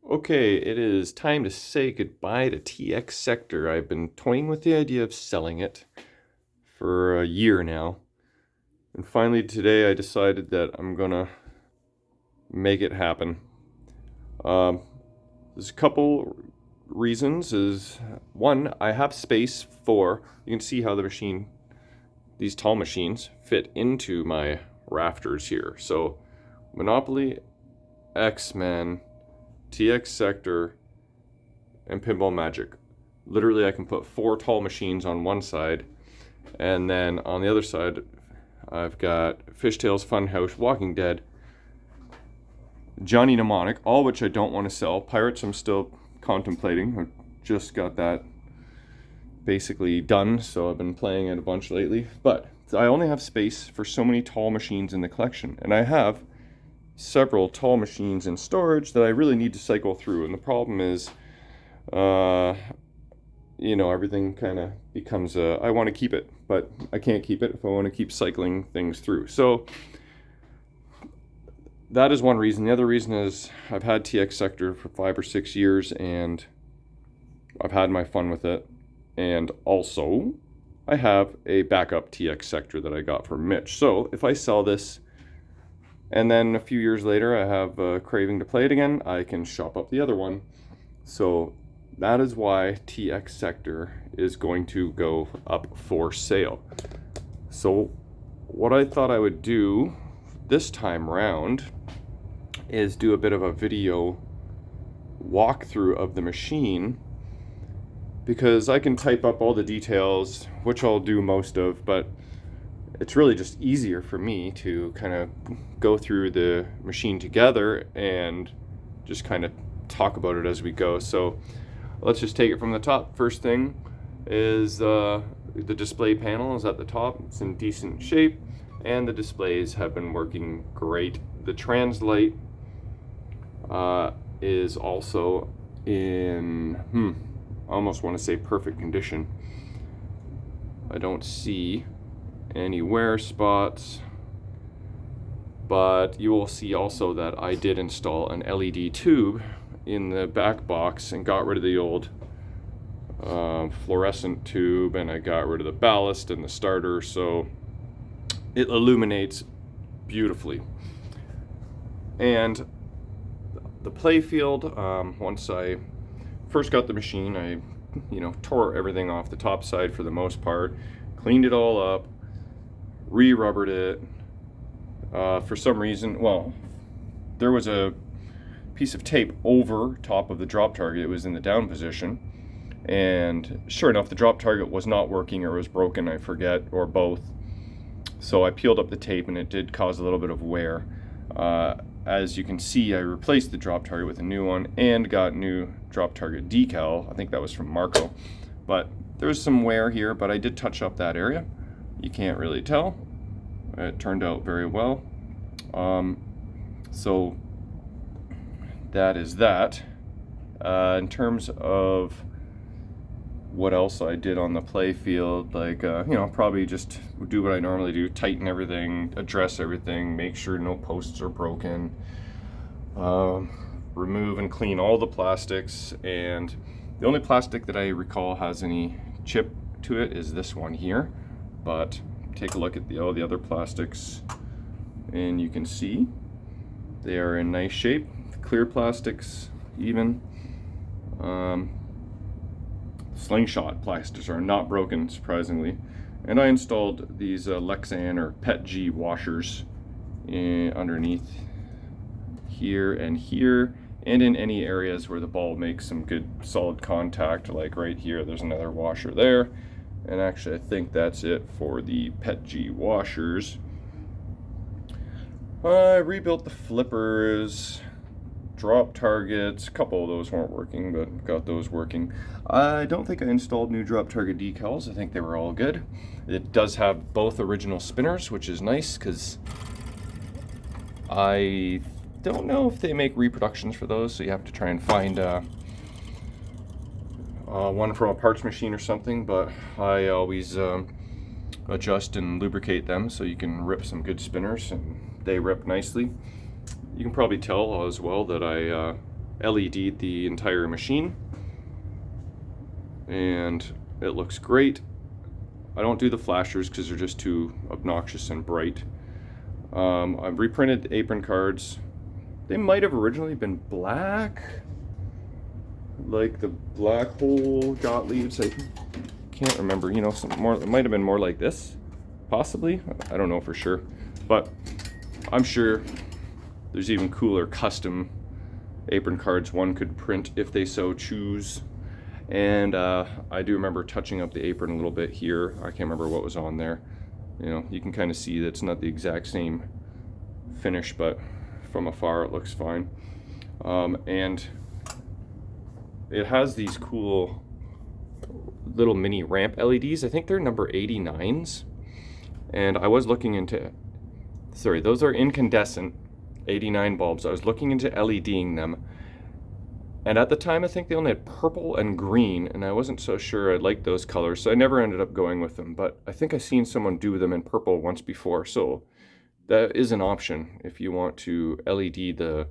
Okay, it is time to say goodbye to TX Sector. I've been toying with the idea of selling it for a year now. And finally today I decided that I'm gonna make it happen. There's a couple reasons. One, I have space for, you can see how these tall machines fit into my rafters here. So Monopoly, X-Men, TX Sector, and Pinball Magic. Literally, I can put 4 tall machines on one side, and then on the other side, I've got Fishtails, Funhouse, Walking Dead, Johnny Mnemonic, all which I don't want to sell. Pirates, I'm still contemplating. I just got that basically done, so I've been playing it a bunch lately. But I only have space for so many tall machines in the collection, and I have several tall machines in storage that I really need to cycle through. And the problem is, everything kind of becomes I want to keep it, but I can't keep it if I want to keep cycling things through. So that is one reason. The other reason is I've had TX Sector for 5 or 6 years, and I've had my fun with it. And also, I have a backup TX Sector that I got from Mitch. So if I sell this, and then a few years later I have a craving to play it again, I can shop up the other one. So that is why TX Sector is going to go up for sale. So what I thought I would do this time round is do a bit of a video walkthrough of the machine, because I can type up all the details, which I'll do most of, but it's really just easier for me to kind of go through the machine together and just kind of talk about it as we go. So let's just take it from the top. First thing is the display panel is at the top. It's in decent shape, and the displays have been working great. The translate is also in, I almost want to say perfect condition. I don't see any wear spots, but you will see also that I did install an LED tube in the back box and got rid of the old fluorescent tube, and I got rid of the ballast and the starter, so it illuminates beautifully. And the Playfield, once I first got the machine, I tore everything off the top side for the most part, cleaned it all up, re-rubbered it. For some reason, there was a piece of tape over top of the drop target. It was in the down position, and sure enough, the drop target was not working, or was broken, I forget, or both. So I peeled up the tape, and it did cause a little bit of wear. As you can see, I replaced the drop target with a new one and got new drop target decal. I think that was from Marco, but there's some wear here, but I did touch up that area. You can't really tell. It turned out very well. So that is that. In terms of what else I did on the Playfield, probably just do what I normally do: tighten everything, address everything, make sure no posts are broken, remove and clean all the plastics. And the only plastic that I recall has any chip to it is this one here, but take a look at all the other plastics, and you can see they are in nice shape. Clear plastics even. Slingshot plastics are not broken, surprisingly. And I installed these Lexan or PET-G washers underneath here, and in any areas where the ball makes some good solid contact, like right here. There's another washer there. And actually, I think that's it for the PET-G washers. I rebuilt the flippers, drop targets. A couple of those weren't working, but got those working. I don't think I installed new drop target decals. I think they were all good. It does have both original spinners, which is nice, because I don't know if they make reproductions for those, so you have to try and find one from a parts machine or something, but I always adjust and lubricate them so you can rip some good spinners, and they rip nicely. You can probably tell as well that I LED'd the entire machine, and it looks great. I don't do the flashers because they're just too obnoxious and bright. I've reprinted the apron cards. They might have originally been black, like the black hole Gottliebs. I can't remember, you know, some more, it might have been more like this, possibly. I don't know for sure, but I'm sure there's even cooler custom apron cards one could print if they so choose. And I do remember touching up the apron a little bit here. I can't remember what was on there. You know, you can kind of see that it's not the exact same finish, but from afar it looks fine. And it has these cool little mini ramp LEDs. I think they're number 89s. And I was looking into, sorry, those are incandescent 89 bulbs. I was looking into LEDing them. And at the time, I think they only had purple and green, and I wasn't so sure I liked those colors, so I never ended up going with them. But I think I seen someone do them in purple once before, so that is an option if you want to LED the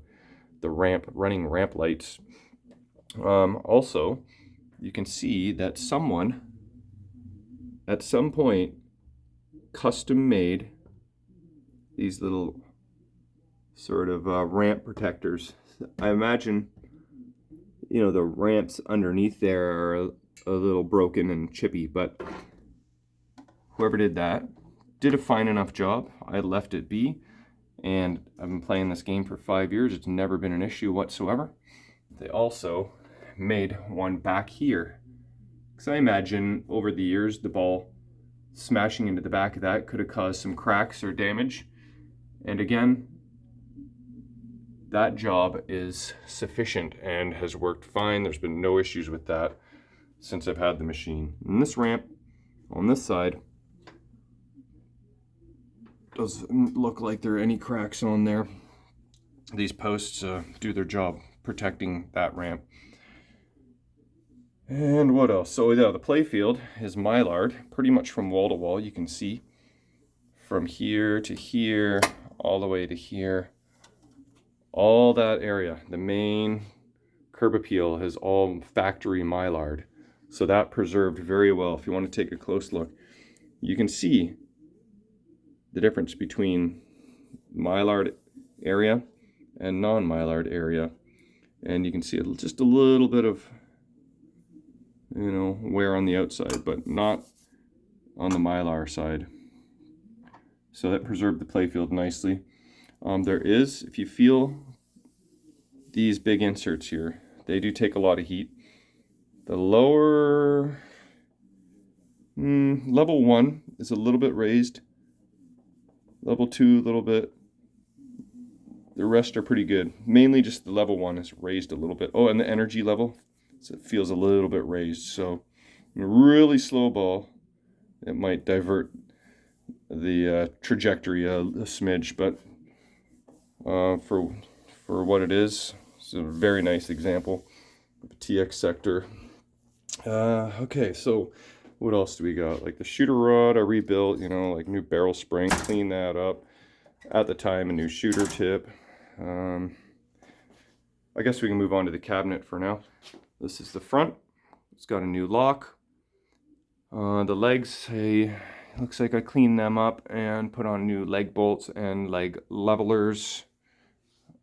running ramp lights. Also, you can see that someone at some point custom made these little sort of ramp protectors. I imagine, you know, the ramps underneath there are a little broken and chippy, but whoever did that did a fine enough job. I left it be, and I've been playing this game for 5 years. It's never been an issue whatsoever. They also made one back here, because I imagine over the years the ball smashing into the back of that could have caused some cracks or damage. And again, that job is sufficient and has worked fine. There's been no issues with that since I've had the machine. And this ramp on this side doesn't look like there are any cracks on there. These posts do their job protecting that ramp. And what else? So yeah, the Playfield is Mylard, pretty much from wall to wall. You can see from here to here, all the way to here. All that area, the main curb appeal is all factory Mylard. So that preserved very well. If you want to take a close look, you can see the difference between Mylard area and non-Mylard area. And you can see just a little bit of, you know, wear on the outside, but not on the Mylar side. So that preserved the Playfield nicely. There is, if you feel these big inserts here, they do take a lot of heat. The lower level 1 is a little bit raised. Level 2 a little bit. The rest are pretty good. Mainly just the level 1 is raised a little bit. Oh, and the energy level, so it feels a little bit raised. So in a really slow ball, it might divert the trajectory a smidge, but for what it is, it's a very nice example of a TX sector. Okay, so what else do we got? Like the shooter rod I rebuilt, you know, like new barrel spring, clean that up. At the time, a new shooter tip. I guess we can move on to the cabinet for now. This is the front. It's got a new lock. The legs, looks like I cleaned them up and put on new leg bolts and leg levelers.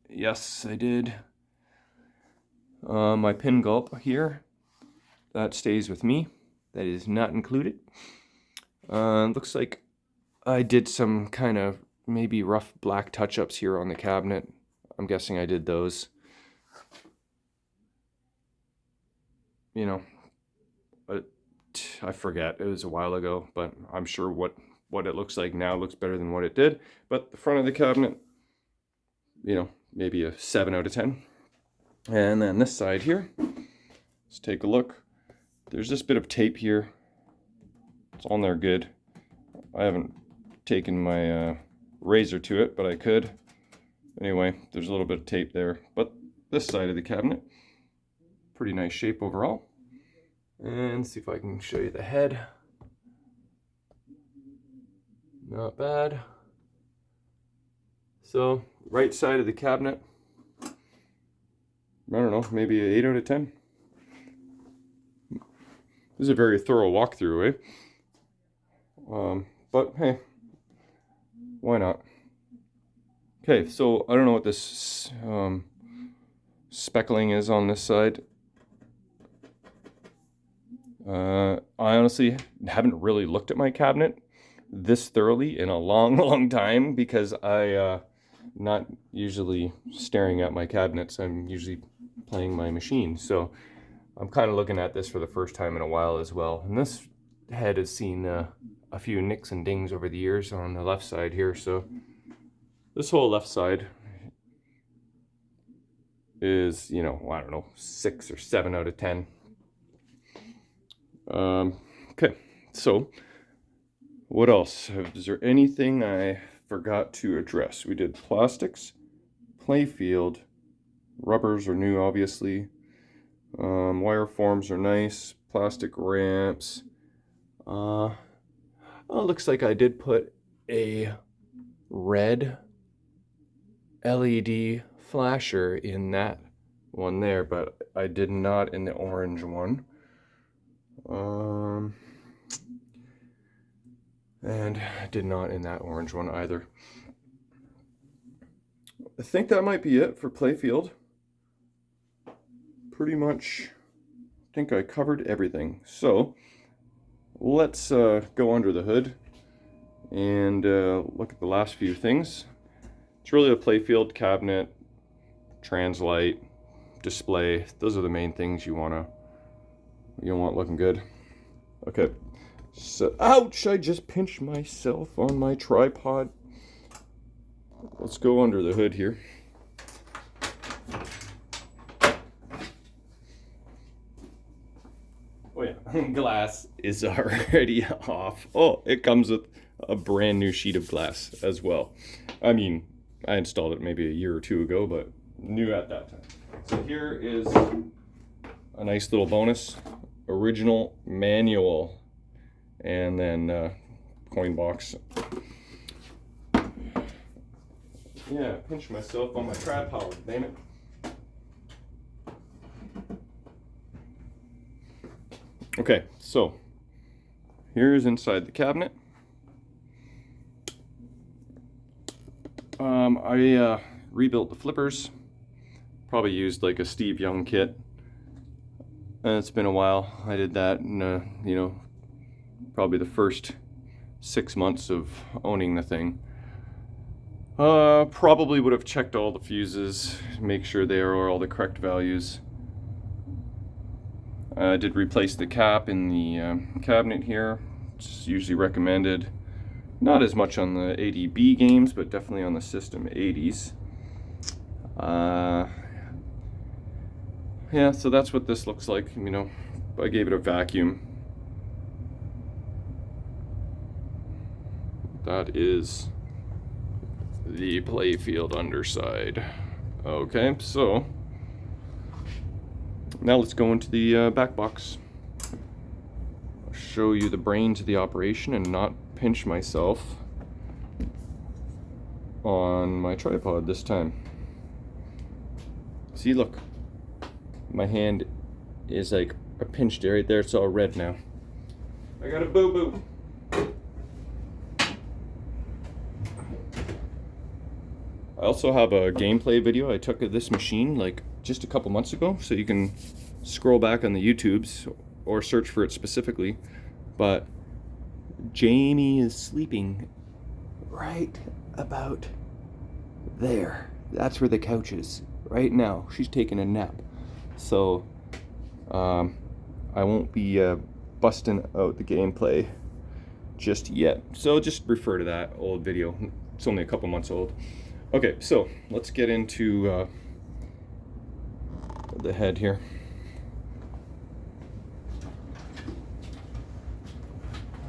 Yes, I did. My pin gulp here, that stays with me. That is not included. Looks like I did some kind of maybe rough black touch-ups here on the cabinet. I'm guessing I did those. You know, I forget. It was a while ago, but I'm sure what it looks like now looks better than what it did. But the front of the cabinet, you know, maybe a 7 out of 10. And then this side here, let's take a look. There's this bit of tape here. It's on there good. I haven't taken my razor to it, but I could. Anyway, there's a little bit of tape there. But this side of the cabinet, pretty nice shape overall. And see if I can show you the head. Not bad. So, right side of the cabinet. don't know, maybe an 8 out of 10. This is a very thorough walkthrough, eh? But hey, why not? Okay, so I don't know what this speckling is on this side. I honestly haven't really looked at my cabinet this thoroughly in a long time, because I not usually staring at my cabinets. I'm usually playing my machine. So I'm kind of looking at this for the first time in a while as well. And this head has seen a few nicks and dings over the years on the left side here. So this whole left side is, you know, I don't know, 6 or 7 out of 10. Okay, so what else? Is there anything I forgot to address? We did plastics, Playfield, rubbers are new, obviously. Wire forms are nice, plastic ramps. Oh, looks like I did put a red LED flasher in that one there, but I did not in the orange one. And I did not in that orange one either. I think that might be it for Playfield. Pretty much, I think I covered everything. So let's go under the hood and look at the last few things. It's really a Playfield cabinet, translite, display. Those are the main things you want looking good. Okay, so ouch, I just pinched myself on my tripod. Let's go under the hood here. Oh yeah, glass is already off. Oh, it comes with a brand new sheet of glass as well. I mean, I installed it maybe a year or two ago, but new at that time. So here is a nice little bonus. Original manual, and then coin box. Yeah, pinch myself on my tripod, damn it. Okay, so here's inside the cabinet. I rebuilt the flippers. Probably used like a Steve Young kit. It's been a while. I did that in, you know, probably the first 6 months of owning the thing. Probably would have checked all the fuses, make sure they are all the correct values. I did replace the cap in the cabinet here. It's usually recommended. Not as much on the ADB games, but definitely on the System 80s. Yeah, so that's what this looks like. You know, I gave it a vacuum. That is the Playfield underside. Okay, so now let's go into the back box. I'll show you the brains of the operation and not pinch myself on my tripod this time. See, look. My hand is like I pinched it right there. It's all red now. I got a boo-boo. I also have a gameplay video I took of this machine like just a couple months ago, so you can scroll back on the YouTubes or search for it specifically. But Jamie is sleeping right about there. That's where the couch is right now. She's taking a nap. So I won't be busting out the gameplay just yet. So just refer to that old video. It's only a couple months old. Okay, so let's get into the head here.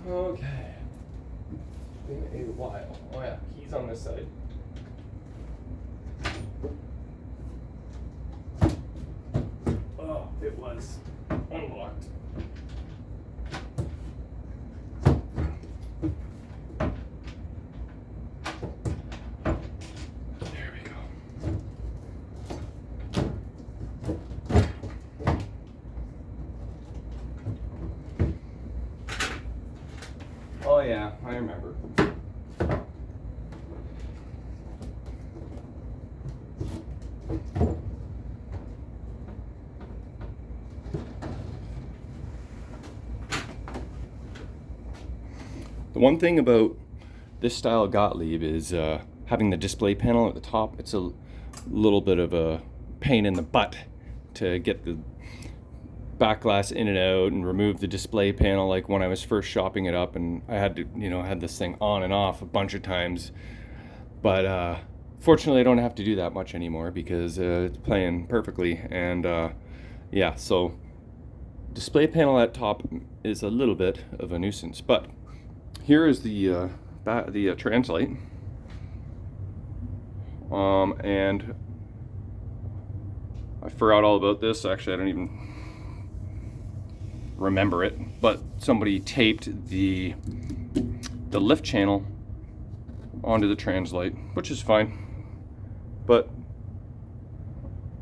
Okay. Been a while. Oh yeah, keys on this side. Oh, it was unlocked. There we go. remember. The one thing about this style of Gottlieb is having the display panel at the top. It's a little bit of a pain in the butt to get the back glass in and out and remove the display panel. Like when I was first shopping it up, and I had to, had this thing on and off a bunch of times. But fortunately, I don't have to do that much anymore because it's playing perfectly. And yeah, so display panel at top is a little bit of a nuisance. But here is the translate, and I forgot all about this. Actually, I don't even remember it, but somebody taped the lift channel onto the translate, which is fine, but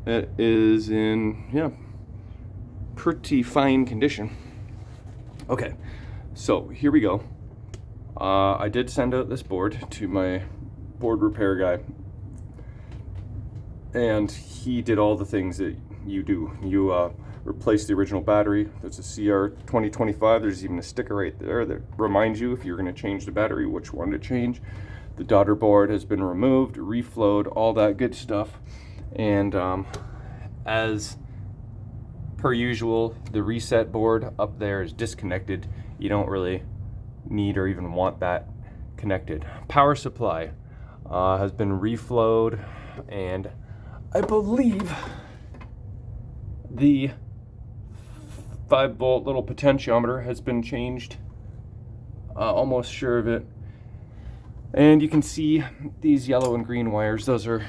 it is in pretty fine condition. Okay, so here we go. I did send out this board to my board repair guy, and he did all the things that you do. You replace the original battery. There's a CR 2025. There's even a sticker right there that reminds you if you're going to change the battery, which one to change. The daughter board has been removed, reflowed, all that good stuff. And as per usual, the reset board up there is disconnected. You don't really need or even want that connected. Power supply has been reflowed, and I believe the 5-volt little potentiometer has been changed. Almost sure of it. And you can see these yellow and green wires. Those are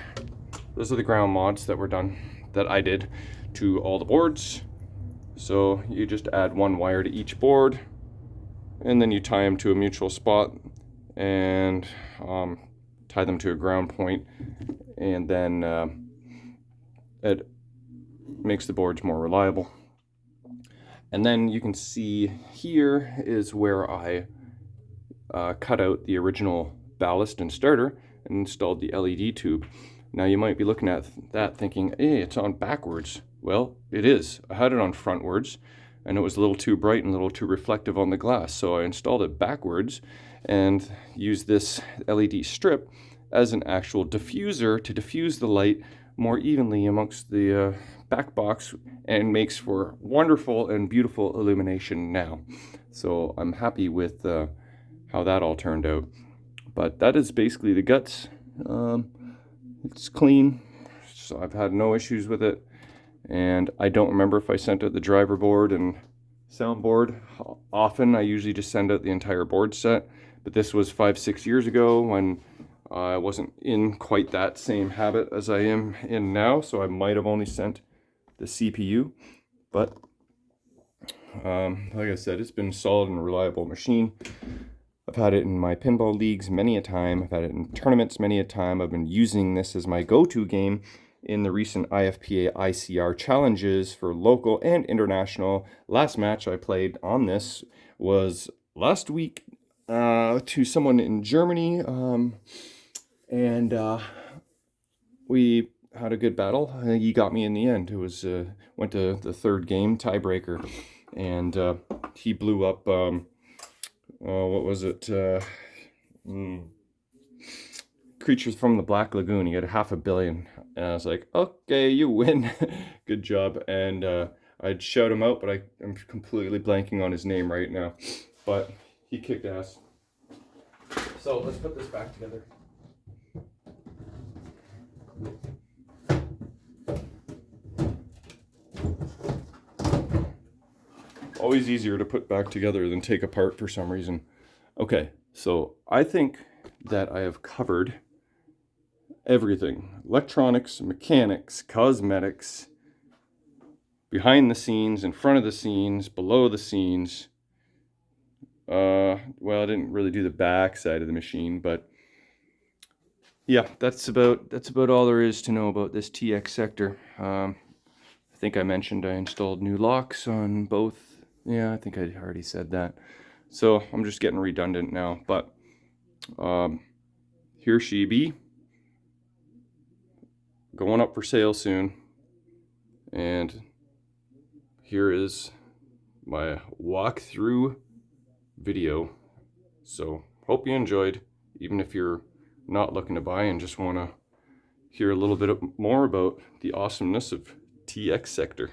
the ground mods that were done, that I did to all the boards. So you just add one wire to each board, and then you tie them to a mutual spot and tie them to a ground point, and then it makes the boards more reliable. And then you can see here is where I cut out the original ballast and starter and installed the LED tube. Now you might be looking at that thinking, hey, it's on backwards. Well, it is. I had it on frontwards, and it was a little too bright and a little too reflective on the glass, so I installed it backwards and used this LED strip as an actual diffuser to diffuse the light more evenly amongst the back box, and makes for wonderful and beautiful illumination now. So I'm happy with how that all turned out. But that is basically the guts. It's clean, so I've had no issues with it. And I don't remember if I sent out the driver board and soundboard. Often I usually just send out the entire board set, but this was 5-6 years ago when I wasn't in quite that same habit as I am in now, so I might have only sent the CPU. But like I said, it's been a solid and reliable machine. I've had it in my pinball leagues many a time. I've had it in tournaments many a time. I've been using this as my go-to game in the recent IFPA ICR challenges for local and international. Last match I played on this was last week to someone in Germany, and we had a good battle. He got me in the end. It was went to the third game, tiebreaker, and he blew up what was it? Creatures from the Black Lagoon. He had 500 million, and I was like, okay, you win. Good job. And I'd shout him out, but I'm completely blanking on his name right now, but he kicked ass. So let's put this back together. Always easier to put back together than take apart for some reason. Okay, so I think that I have covered everything. Electronics, mechanics, cosmetics, behind the scenes, in front of the scenes, below the scenes. Well, I didn't really do the back side of the machine, but yeah, that's about all there is to know about this TX sector. I think I mentioned I installed new locks on both. Yeah, I think I already said that. So I'm just getting redundant now, but Here she be, going up for sale soon. And here is my walkthrough video. So hope you enjoyed, even if you're not looking to buy and just want to hear a little bit more about the awesomeness of TX Sector.